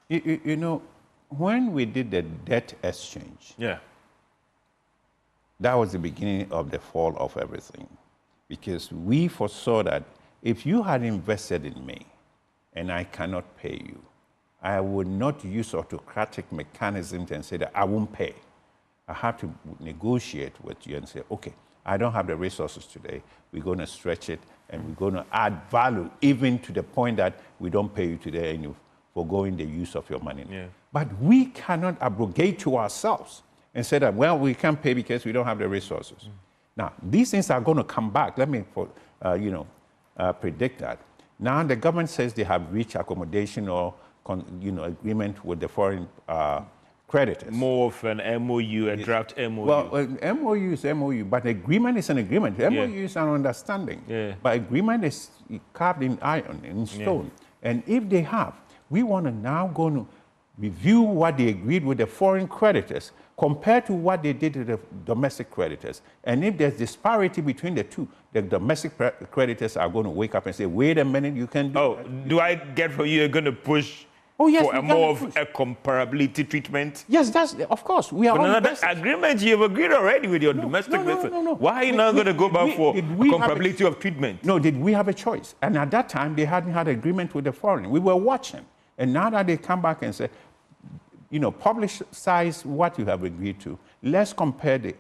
You know, when we did the debt exchange, Yeah. that was the beginning of the fall of everything. Because we foresaw that if you had invested in me and I cannot pay you, I would not use autocratic mechanisms and say that I won't pay. I have to negotiate with you and say, okay, I don't have the resources today. We're going to stretch it and we're going to add value even to the point that we don't pay you today and you're foregoing the use of your money. Yeah. But we cannot abrogate to ourselves and say that, well, we can't pay because we don't have the resources. Now, these things are going to come back. Let me, predict that. Now, the government says they have reached accommodation or, agreement with the foreign creditors. More of an MOU, a draft MOU. Well, MOU is MOU, but agreement is an agreement. MOU is an understanding. Yeah. But agreement is carved in iron, in stone. Yeah. And if they have, we want to now go to review what they agreed with the foreign creditors compared to what they did to the domestic creditors. And if there's disparity between the two, the domestic creditors are going to wake up and say, wait a minute, you can do that. Do I get from you, you're going to push yes, for a more of a comparability treatment? Yes, that's, of course. We are all that agreement you've agreed already with your domestic creditors. No. Why are you not going to go back for comparability of treatment? No, did we have a choice? And at that time, they hadn't had agreement with the foreign. We were watching. And now that they come back and say, publicize what you have agreed to. Let's compare the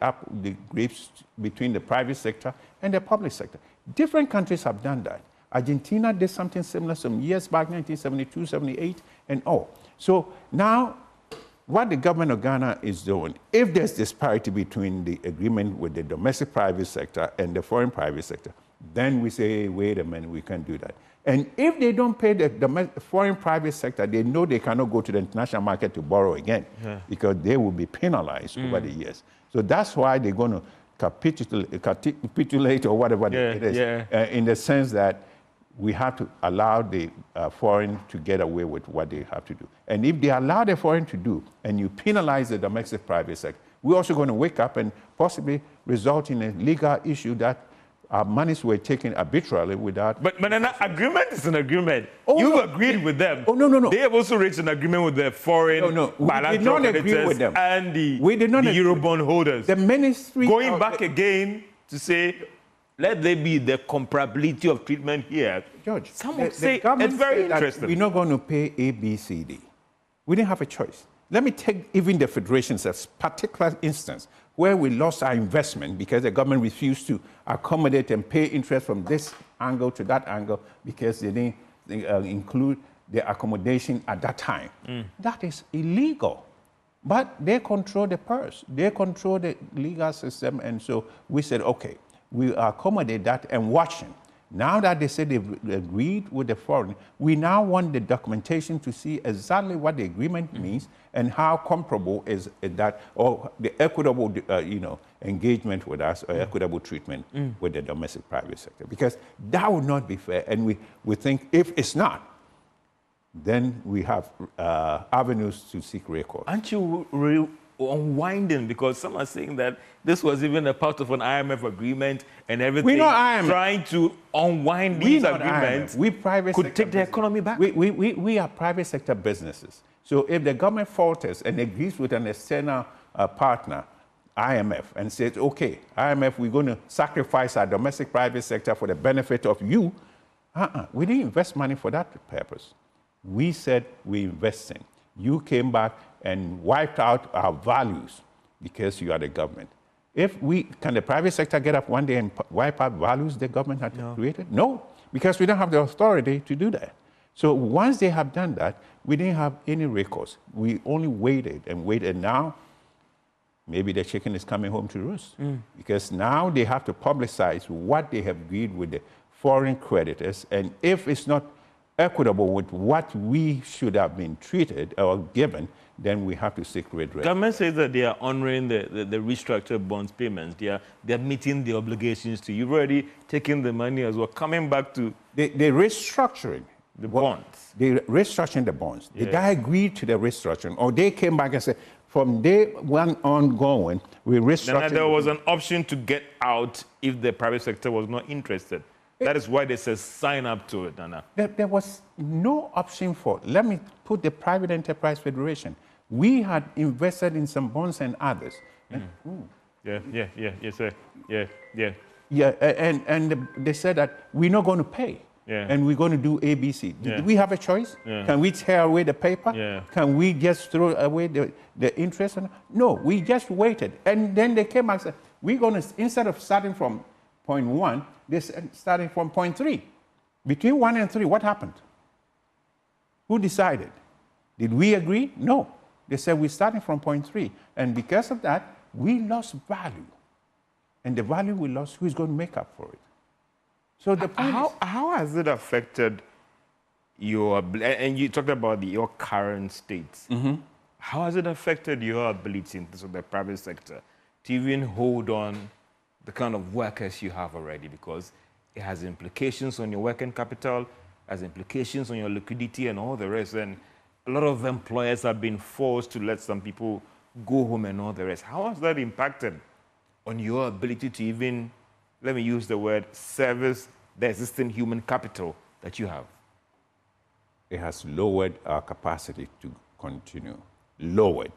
grapes between the private sector and the public sector. Different countries have done that. Argentina did something similar some years back, 1972, 78, and all. So now, what the government of Ghana is doing, if there's disparity between the agreement with the domestic private sector and the foreign private sector, then we say, wait a minute, we can't do that. And if they don't pay the foreign private sector, they know they cannot go to the international market to borrow again because they will be penalized over the years. So that's why they're going to capitulate or whatever it is, in the sense that we have to allow the foreign to get away with what they have to do. And if they allow the foreign to do, and you penalize the domestic private sector, we're also going to wake up and possibly result in a legal issue that our monies were taken arbitrarily without... But an agreement is an agreement. You've agreed with them. Oh, no. They have also reached an agreement with the foreign bilateral creditors and the Eurobond holders. The ministry... Going back again to say, let there be the comparability of treatment here. George, some would say it's very interesting. We're not going to pay A, B, C, D. We didn't have a choice. Let me take even the federations as a particular instance where we lost our investment because the government refused to accommodate and pay interest from this angle to that angle because they didn't include the accommodation at that time. That is illegal. But they control the purse. They control the legal system. And so we said, okay, we accommodate that and watching. Now that they said they've agreed with the foreign, we now want the documentation to see exactly what the agreement means and how comparable is that, or the equitable, engagement with us, or equitable treatment with the domestic private sector. Because that would not be fair. And we think if it's not, then we have avenues to seek recourse. Aren't you unwinding? Because some are saying that this was even a part of an IMF agreement and everything. We're not IMF. Trying to unwind these agreements. We private could take the economy back. We are private sector businesses. So if the government falters and agrees with an external partner, IMF, and says, okay, IMF, we're going to sacrifice our domestic private sector for the benefit of you, we didn't invest money for that purpose. We said we invest in. You came back and wiped out our values because you are the government. Can the private sector get up one day and wipe out values the government had created? No, because we don't have the authority to do that. So once they have done that, we didn't have any recourse. We only waited and waited. And now, maybe the chicken is coming home to roost. Because now they have to publicize what they have agreed with the foreign creditors. And if it's not equitable with what we should have been treated or given, then we have to seek redress. Government says that they are honoring the restructured bonds payments. They are meeting the obligations to you. You've already taken the money as well. Coming back to the restructuring the bonds. The restructuring the bonds. The guy agreed to the restructuring, or they came back and said, from day one ongoing, we restructured. Then there was an option to get out if the private sector was not interested. That is why they say sign up to it, Nana. There was no option for, let me put the Private Enterprise Federation. We had invested in some bonds and others. Yeah, yes, sir. Yeah. Yeah, and they said that we're not going to pay. Yeah. And we're going to do ABC. Yeah. Do we have a choice? Yeah. Can we tear away the paper? Yeah. Can we just throw away the interest? No, we just waited. And then they came and said, we're going to, instead of starting from point 1, they said starting from point 3. Between 1 and 3, what happened? Who decided? Did we agree? No. They said we're starting from point 3. And because of that, we lost value. And the value we lost, who's going to make up for it? So the point how has it affected your, and you talked about your current states. How has it affected your ability in terms of the private sector to even hold on the kind of workers you have already? Because it has implications on your working capital, has implications on your liquidity and all the rest. And a lot of employers have been forced to let some people go home and all the rest. How has that impacted on your ability to even, let me use the word, service the existing human capital that you have? It has lowered our capacity to continue. Lowered.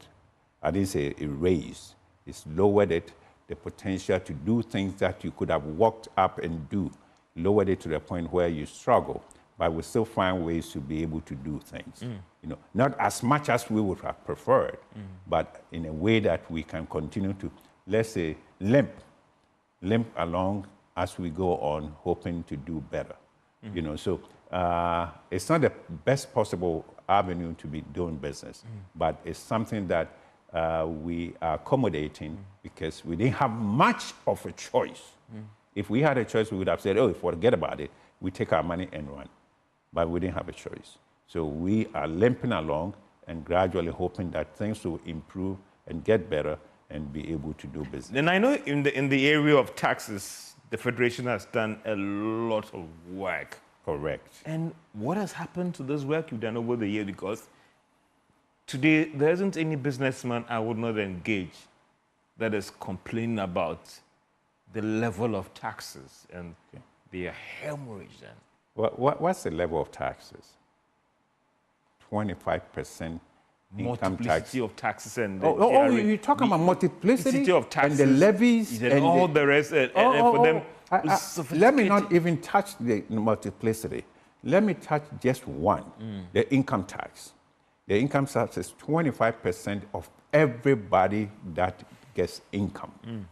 I didn't say erased. It's lowered it, the potential to do things that you could have walked up and do. Lowered it to the point where you struggle, but we still find ways to be able to do things. You know, not as much as we would have preferred, but in a way that we can continue to, let's say, limp along as we go on, hoping to do better. You know, so it's not the best possible avenue to be doing business, but it's something that we are accommodating because we didn't have much of a choice. If we had a choice, we would have said, oh, forget about it. We take our money and run. But we didn't have a choice. So we are limping along and gradually hoping that things will improve and get better and be able to do business. And I know in the area of taxes, the Federation has done a lot of work. Correct. And what has happened to this work you've done over the year? Because today, there isn't any businessman I would not engage that is complaining about the level of taxes and the hemorrhage. What's the level of taxes? 25% income tax. Multiplicity of taxes and you're talking about multiplicity of taxes and the levies and all the rest. And for them, let me not even touch the multiplicity. Let me touch just one, the income tax. The income tax is 25% of everybody that gets income.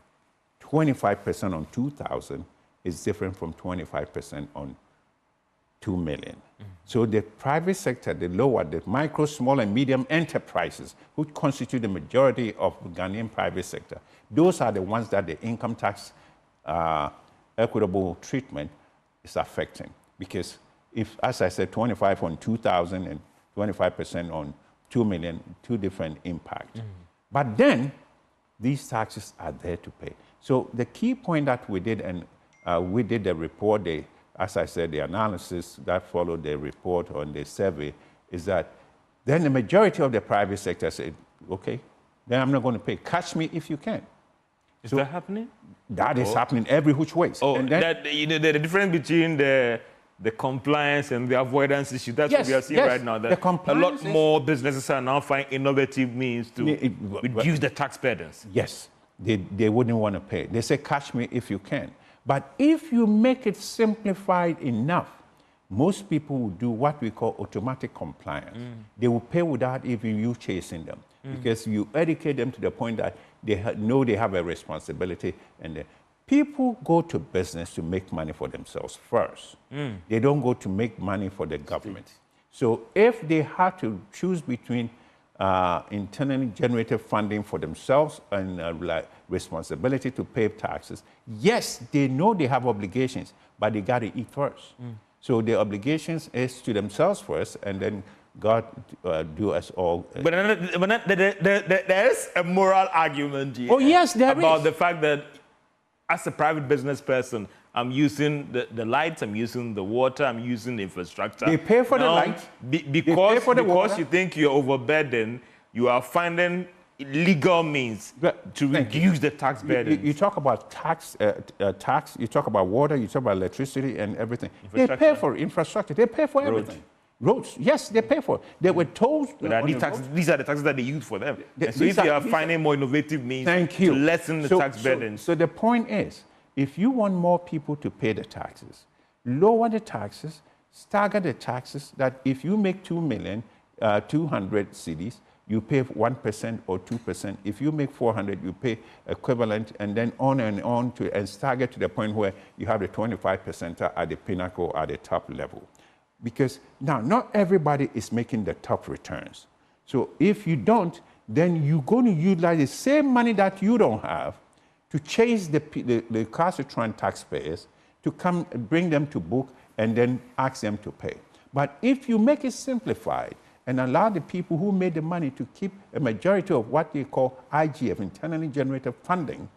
25% on 2,000 is different from 25% on 2 million. So the private sector, the lower, the micro, small, and medium enterprises, who constitute the majority of the Ghanaian private sector, those are the ones that the income tax equitable treatment is affecting. Because if, as I said, 25 on 2,000 and 25% on 2 million, two different impacts. But then, these taxes are there to pay. So the key point that we did, and we did the report, as I said, the analysis that followed the report on the survey, is that then the majority of the private sector said, okay, then I'm not going to pay. Catch me if you can. Is that happening? That is happening every which way. And then, that, you know, the difference between the compliance and the avoidance issue, that's what we are seeing right now. That a lot more businesses are now finding innovative means to reduce the tax burdens. Yes, they wouldn't want to pay. They say, catch me if you can. But if you make it simplified enough, most people will do what we call automatic compliance. They will pay without even you chasing them, because you educate them to the point that they know they have a responsibility. And people go to business to make money for themselves first. They don't go to make money for the government. So if they have to choose between internally generated funding for themselves and responsibility to pay taxes, yes, they know they have obligations, but they got to eat first. So the obligations is to themselves first, and then God do us all. But there is a moral argument here. Oh, yes, there about is. The fact that as a private business person, I'm using the lights, I'm using the water, I'm using the infrastructure. They pay for the lights. Because you think you're overburdened, you are finding legal means to reduce the tax burden. You talk about tax, you talk about water, you talk about electricity and everything. They pay for infrastructure. They pay for everything. Roads, yes, they pay for it. They were told. But these are the taxes that they use for them. So if you are finding more innovative means to lessen the tax burden. So the point is, if you want more people to pay the taxes, lower the taxes, stagger the taxes, that if you make 2 million, 200 cedis, you pay 1% or 2%. If you make 400, you pay equivalent, and then on and stagger to the point where you have the 25% at the pinnacle, at the top level. Because now, not everybody is making the top returns. So if you don't, then you're going to utilize the same money that you don't have to chase the recalcitrant taxpayers to come bring them to book and then ask them to pay. But if you make it simplified and allow the people who made the money to keep a majority of what they call IGF, internally generated funding,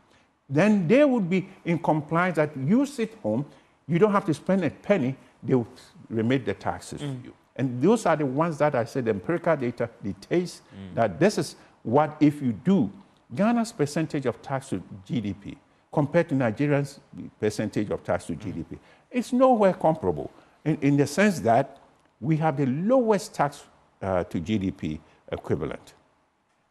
then they would be in compliance that you sit home, you don't have to spend a penny, they will remit the taxes to you. And those are the ones that I said, the empirical data dictates that this is what, if you do, Ghana's percentage of tax to GDP compared to Nigeria's percentage of tax to GDP, it's nowhere comparable in the sense that we have the lowest tax to GDP equivalent.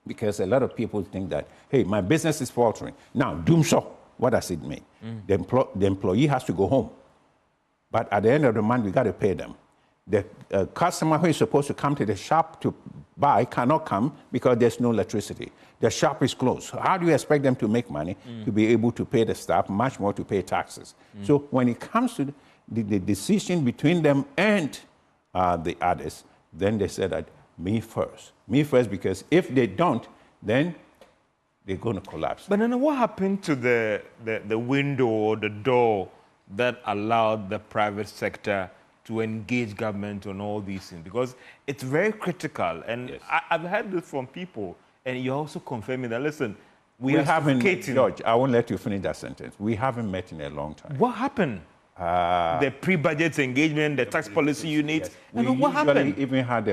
Because a lot of people think that, hey, my business is faltering. Now, doom so, what does it mean? The employee has to go home. But at the end of the month, we got to pay them. The customer who is supposed to come to the shop to buy cannot come because there's no electricity. The shop is closed. How do you expect them to make money to be able to pay the staff, much more to pay taxes? So when it comes to the decision between them and the others, then they said that me first. Me first, because if they don't, then they're going to collapse. But then what happened to the window or the door that allowed the private sector to engage government on all these things? Because it's very critical. And yes. I've heard this from people, and you're also confirming that, listen, we haven't, George, I won't let you finish that sentence. We haven't met in a long time. What happened? The pre-budget engagement, the tax policy unit. Yes. What happened? We even had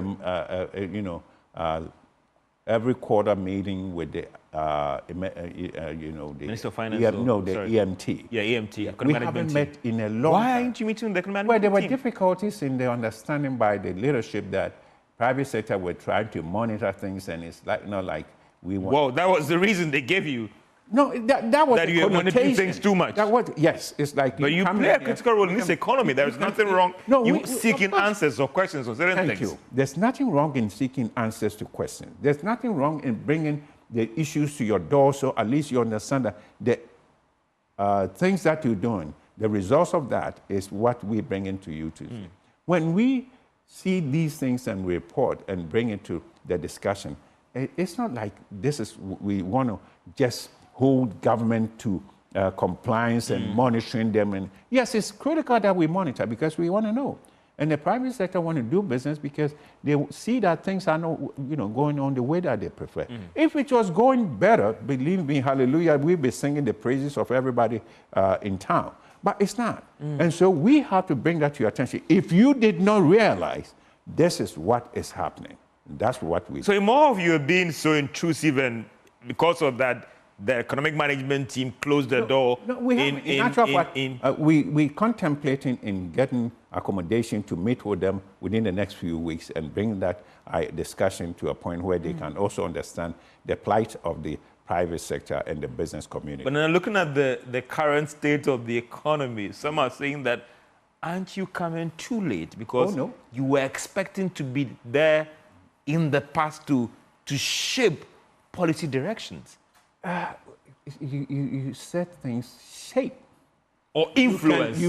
every quarter meeting with the Minister of Finance. The EMT. Yeah, EMT. Yeah. We haven't met in a long time. Why aren't you meeting the economic Well, there were difficulties in the understanding by the leadership that private sector were trying to monitor things, and it's not like we want. Well, that was the reason they gave you. No, that was that you manipulate things too much. That was, yes, it's like. But you play a critical role in this economy. There is nothing wrong. No, you seeking answers or questions on certain things. Thank you. There's nothing wrong in seeking answers to questions. There's nothing wrong in bringing the issues to your door, so at least you understand that the things that you're doing, the results of that is what we bring into you to see. When we see these things and report and bring it to the discussion, it's not like we want to just hold government to compliance and monitoring them. And yes, it's critical that we monitor because we want to know. And the private sector want to do business because they see that things are not, going on the way that they prefer. If it was going better, believe me, hallelujah, we'd be singing the praises of everybody in town. But it's not. And so we have to bring that to your attention. If you did not realize this is what is happening, that's what we do. So more of you are being so intrusive, and because of that, the economic management team closed the door. No, we contemplating in getting accommodation to meet with them within the next few weeks and bring that discussion to a point where they can also understand the plight of the private sector and the business community. But now looking at the current state of the economy, some are saying that, aren't you coming too late? Because you were expecting to be there in the past to shape policy directions. You said things shape. Or influence.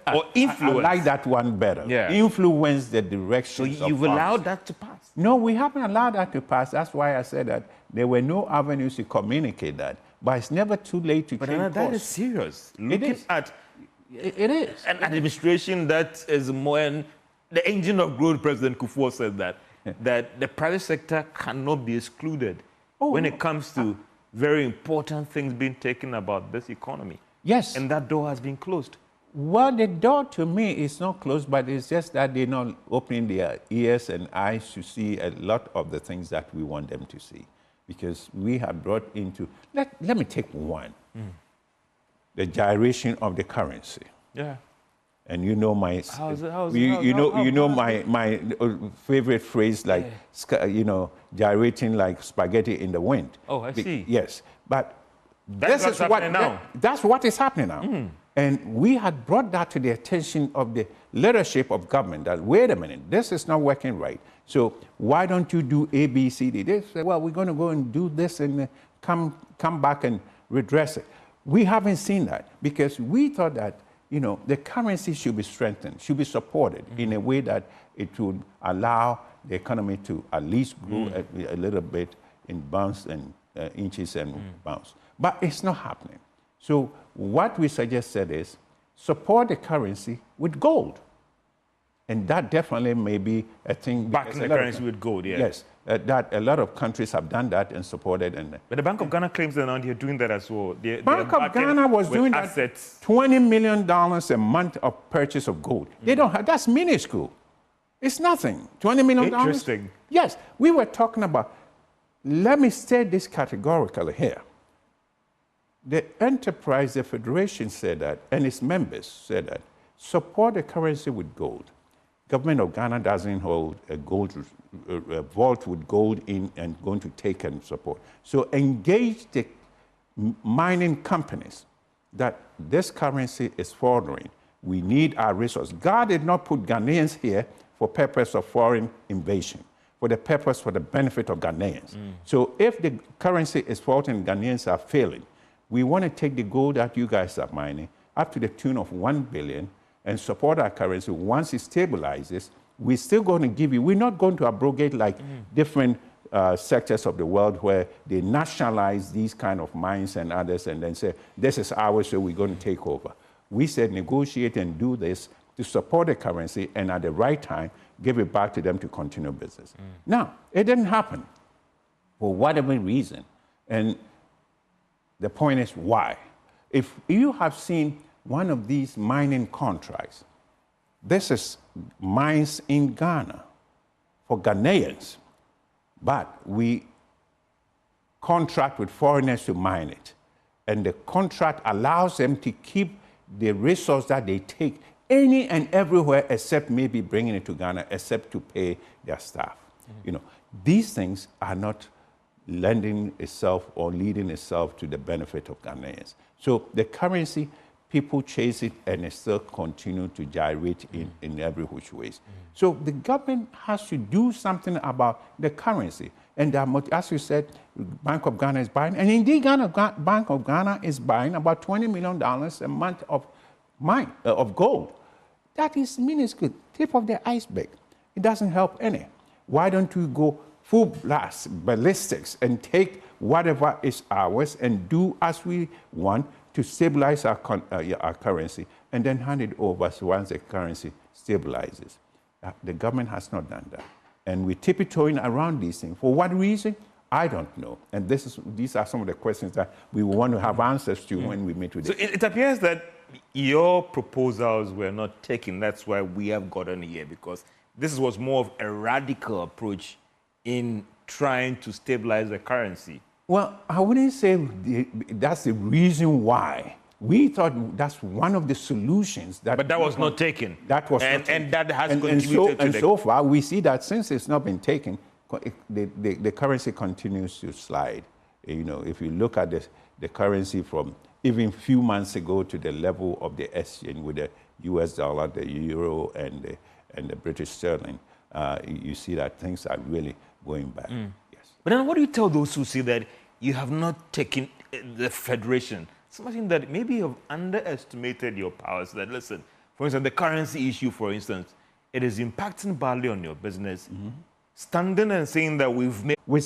Or influence. I like that one better. Yeah. Influence the direction. So you've allowed that to pass? No, we haven't allowed that to pass. That's why I said that there were no avenues to communicate that. But it's never too late to change course. That is serious. Looking at it is an administration that is more, and the engine of growth, President Kufuor said that the private sector cannot be excluded when it comes to very important things being taken about this economy. Yes. And that door has been closed. Well, the door to me is not closed, but it's just that they're not opening their ears and eyes to see a lot of the things that we want them to see. because we have brought into, let me take one, the gyration of the currency. Yeah. And you know my, my favorite phrase, like, gyrating like spaghetti in the wind. Oh, I see. Yes, but that's what's happening now. That's what is happening now. And we had brought that to the attention of the leadership of government that, wait a minute, this is not working right. So why don't you do A, B, C, D? They say, well, we're going to go and do this and come back and redress it. We haven't seen that because we thought that, the currency should be strengthened, should be supported in a way that it would allow the economy to at least grow a little bit in bounce and inches and bounce. But it's not happening. So what we suggested is support the currency with gold. And that definitely may be a thing. Backing the currency with gold, yeah. Yes, that a lot of countries have done that and supported. But the Bank of Ghana claims they're not here doing that as well. Bank of Ghana was doing assets. That $20 million a month of purchase of gold. They don't have, that's minuscule. It's nothing. $20 million. Interesting. Yes, we were talking about, let me state this categorically here. The enterprise, the Federation said that, and its members said that, support the currency with gold. Government of Ghana doesn't hold a vault with gold in and going to take and support. So engage the mining companies that this currency is foreign. We need our resources. God did not put Ghanaians here for purpose of foreign invasion, for the purpose for the benefit of Ghanaians. So if the currency is faulty and Ghanaians are failing, we want to take the gold that you guys are mining up to the tune of $1 billion and support our currency. Once it stabilizes, we're still going to give you, we're not going to abrogate like different sectors of the world where they nationalize these kind of mines and others and then say, this is ours, so we're going to take over. We said negotiate and do this to support the currency and at the right time, give it back to them to continue business. Now, it didn't happen for whatever reason. And the point is why. If you have seen one of these mining contracts, this is mines in Ghana for Ghanaians, but we contract with foreigners to mine it. And the contract allows them to keep the resource that they take any and everywhere except maybe bringing it to Ghana, except to pay their staff. These things are not lending itself or leading itself to the benefit of Ghanaians. So the currency, people chase it and it still continue to gyrate in every which ways. So the government has to do something about the currency. And as you said, Bank of Ghana is buying, and indeed Bank of Ghana is buying about $20 million a month of gold. That is minuscule, tip of the iceberg. It doesn't help any. Why don't we go full blast, ballistics, and take whatever is ours and do as we want to stabilize our currency and then hand it over once the currency stabilizes. The government has not done that. And we're tiptoeing around these things. For what reason? I don't know. And these are some of the questions that we want to have answers to when we meet with them. So it appears that your proposals were not taken. That's why we have gotten here, because this was more of a radical approach in trying to stabilize the currency. Well, I wouldn't say that's the reason why. We thought that's one of the solutions. But that was not taken. That was not taken. And that has contributed to so far, we see that since it's not been taken, the currency continues to slide. If you look at the currency from even a few months ago to the level of the exchange with the US dollar, the euro, and the British sterling, you see that things are really going back. Yes. But then what do you tell those who say that you have not taken the Federation? Something that maybe you have underestimated your powers. That, listen, for instance, the currency issue, for instance, it is impacting badly on your business. Standing and saying that we've made...